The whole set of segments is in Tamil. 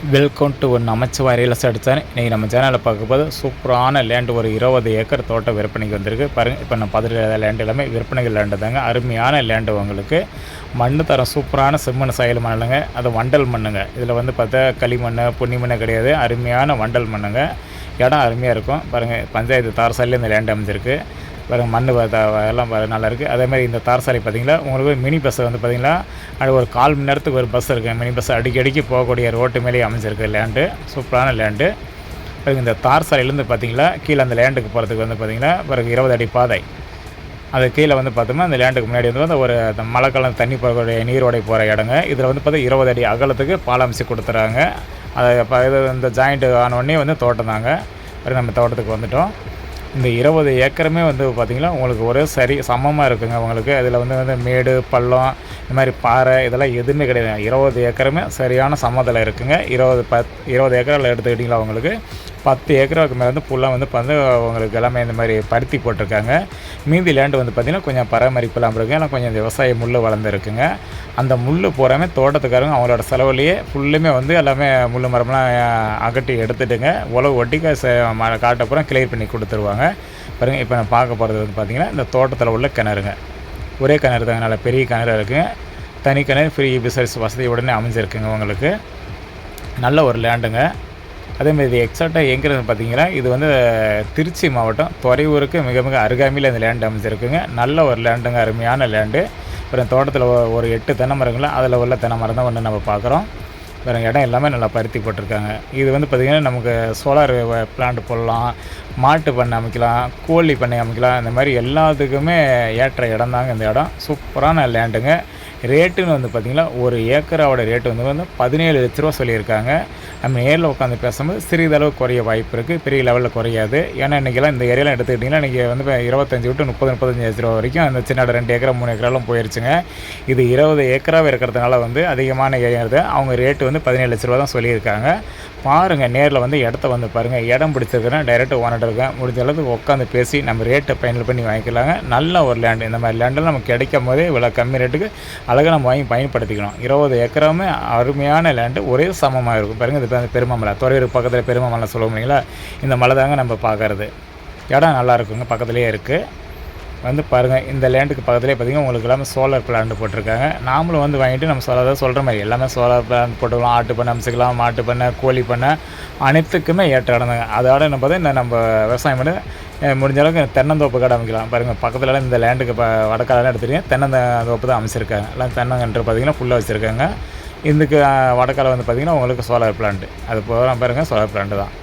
வெல்கம் டு ஒரு நமச்சிவாய் ரியல் எஸ்டேட் சேனல். இன்றைக்கி நம்ம சேனலில் பார்க்கும்போது சூப்பரான லேண்டு ஒரு 20 ஏக்கர் தோட்டம் விற்பனைக்கு வந்திருக்கு பாருங்கள். இப்போ நான் பார்த்துட்டு லேண்டு எல்லாமே விற்பனைகள் லேண்டு தாங்க. அருமையான லேண்டு உங்களுக்கு. மண் தரம் சூப்பரான செம்மண் சாயல் மண்ணுங்க. அது வண்டல் மண்ணுங்க. இதில் வந்து பார்த்தா களிமண் பொன்னி மண்ணு கிடையாது, அருமையான வண்டல் மண்ணுங்க. இடம் அருமையாக இருக்கும் பாருங்கள். பஞ்சாயத்து தார் சாலையில் இந்த லேண்டு அமைஞ்சிருக்கு பாருங்கள். மண் எல்லாம் நல்லாயிருக்கு. அதேமாதிரி இந்த தார் சாலை பார்த்திங்களா, உங்களுக்கு மினி பஸ் வந்து பார்த்திங்களா, அது ஒரு 1/4 மணி நேரத்துக்கு ஒரு பஸ் இருக்குது. மினி பஸ் அடிக்கடிக்கு போகக்கூடிய ரோட்டு மேலேயே அமைஞ்சிருக்கு லேண்டு. சூப்பரான லேண்டு. இந்த தார் சாலையிலேருந்து பார்த்திங்களா கீழே அந்த லேண்டுக்கு போகிறதுக்கு வந்து பார்த்திங்கன்னா பிறகு 20 அடி பாதை. அது கீழே வந்து பார்த்தோம்னா அந்த லேண்டுக்கு முன்னாடி வந்து ஒரு மழைக்காலம் தண்ணி போகக்கூடிய நீரோடை போகிற இடங்க. இதில் வந்து பார்த்தா 20 அடி அகலத்துக்கு பாலம் அமைச்சு கொடுத்துறாங்க. அதை இது இந்த ஜாயிண்ட்டு ஆனோடனே வந்து தோட்டம் தாங்க. நம்ம தோட்டத்துக்கு வந்துவிட்டோம். இந்த 20 ஏக்கருமே வந்து பார்த்திங்கன்னா உங்களுக்கு ஒரு சரி சமமாக இருக்குங்க உங்களுக்கு. அதில் வந்து மேடு பள்ளம் இந்த மாதிரி பாறை இதெல்லாம் எதுவுமே கிடையாது. 20 ஏக்கருமே சரியான சமதளம் இருக்குங்க. 20 ஏக்கரில் எடுத்துக்கிட்டிங்களா உங்களுக்கு 10 ஏக்கருக்கு மேலே வந்து ஃபுல்லாக வந்து உங்களுக்கு எல்லாமே இந்த மாதிரி பருத்தி போட்டிருக்காங்க. மீதி லேண்டு வந்து பார்த்திங்கன்னா கொஞ்சம் பராமரிப்புலாம் இருக்குங்க. எல்லாம் கொஞ்சம் விவசாய முள் வளர்ந்துருக்குங்க. அந்த முள் பூராமே தோட்டத்துக்காரங்க அவங்களோட செலவுலேயே ஃபுல்லுமே வந்து எல்லாமே முள் மரம்லாம் அகட்டி எடுத்துட்டுங்க உழவு ஒட்டி காட்டப்புறம் கிளியர் பண்ணி கொடுத்துருவாங்க பாருங்கள். இப்போ நான் பார்க்க போகிறது வந்து பார்த்திங்கன்னா இந்த தோட்டத்தில் உள்ள கிணறுங்க. ஒரே கிணறு தாங்க, நல்ல பெரிய கிணறு இருக்குங்க. தனி கிணறு ஃப்ரீ பிசர்ஸ் வசதி உடனே அமைஞ்சிருக்குங்க உங்களுக்கு. நல்ல ஒரு லேண்டுங்க. அதேமாதிரி இது எக்ஸாக்டாக எங்கிறது பார்த்தீங்கன்னா இது வந்து திருச்சி மாவட்டம் துறையூருக்கு மிக மிக அருகாமையில் இந்த லேண்டு அமைஞ்சிருக்குங்க. நல்ல ஒரு லேண்டுங்க, அருமையான லேண்டு. அப்புறம் தோட்டத்தில் ஒரு 8 தென்னை மரங்கள அதில் உள்ள தென்னை மரம் தான் ஒன்று நம்ம பார்க்குறோம். வேறு இடம் எல்லாமே நல்லா பருத்தி போட்டிருக்காங்க. இது வந்து பார்த்திங்கன்னா நமக்கு சோலார் பிளான்ட் போடலாம், மாட்டு பண்ணை அமைக்கலாம், கோழி பண்ணை அமைக்கலாம். இந்த மாதிரி எல்லாத்துக்குமே ஏற்ற இடம் தாங்க இந்த இடம். சூப்பரான லேண்டுங்க. ரேட்டுன்னு வந்து பார்த்திங்கன்னா ஒரு ஏக்கரோட ரேட்டு வந்து 17 லட்ச ரூபா சொல்லியிருக்காங்க. நம்ம நேரில் உட்காந்து பேசும்போது சிறிதளவு குறைய வாய்ப்பு இருக்குது, பெரிய லெவலில் குறையாது. ஏன்னா இன்றைக்கெல்லாம் இந்த ஏரியாலாம் எடுத்துக்கிட்டிங்கன்னா இன்றைக்கி வந்து 25 to 30-35 லட்ச ரூபா வரைக்கும் அந்த சின்ன 2 ஏக்கரா 3 ஏக்கராலாம் போயிடுச்சுங்க. இது 20 ஏக்கராக இருக்கிறதுனால வந்து அதிகமான ஏரியா அவங்க ரேட்டு வந்து 17 லட்ச ரூபா தான் சொல்லியிருக்காங்க. பாருங்கள், நேரில் வந்து இடத்த வந்து பாருங்கள். இடம் பிடிச்சிருக்குன்னா டைரெக்ட் ஓனர்கிட்ட இருக்கேன், முடிஞ்ச அளவுக்கு உட்காந்து பேசி நம்ம ரேட்டை ஃபைனல் பண்ணி வாங்கிக்கலாங்க. நல்ல ஒரு லேண்டு. இந்த மாதிரி லேண்டெல்லாம் நமக்கு கிடைக்கும் போதே இவ்வளோ கம்மி ரேட்டுக்கு அழகாக நம்ம வாங்கி பயன்படுத்திக்கணும். 20 ஏக்கராமே அருமையான லேண்டு, ஒரே சமமாக இருக்கும் பாருங்கள். இது வந்து பெருமாமலை, துறையூர் பக்கத்தில் பெருமாமலை சொல்லுவோம் இல்லைங்களா, இந்த மலை தாங்க நம்ம பார்க்குறது. இடம் நல்லா இருக்குங்க, பக்கத்துலேயே இருக்குது. வந்து பாருங்கள், இந்த லேண்டுக்கு பக்கத்துலேயே பார்த்திங்கன்னா உங்களுக்கு எல்லாமே சோலார் பிளான்ட் போட்டிருக்காங்க. நாமளும் வந்து வாங்கிட்டு நம்ம சொல்கிற மாதிரி எல்லாமே சோலார் பிளான்ட் போட்டுக்கலாம். ஆட்டு பண்ணை அமைச்சிக்கலாம், மாட்டு பண்ணை, கோழி பண்ணை அனைத்துக்குமே ஏற்ற இடம் தாங்க. அதோட என்ன பார்த்தா இந்த நம்ம விவசாயம் பண்ணி முடிஞ்ச அளவுக்கு தென்னந்தோப்பு கடை அமைக்கலாம் பாருங்கள். பக்கத்துலலாம் இந்த லேண்டுக்கு வடக்காலெலாம் எடுத்துகிட்டீங்க தென்னந்தோப்பு தான் அமைச்சிருக்காங்க. எல்லாம் தென்னங்கன்று பார்த்திங்கன்னா ஃபுல்லாக வச்சுருக்காங்க. இதுக்கு வடக்கால வந்து பார்த்திங்கன்னா உங்களுக்கு சோலார் பிளான்ட், அது போகிற பாருங்கள் சோலார் பிளான்ட்டு தான்.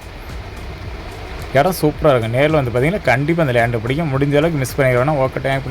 இடம் சூப்பராக இருக்கும். நேரில் வந்து பார்த்திங்கன்னா கண்டிப்பாக அந்த லேண்டு பிடிக்கும். முடிஞ்ச அளவுக்கு மிஸ் பண்ணிடுவோன்னா ஓகே டைம்.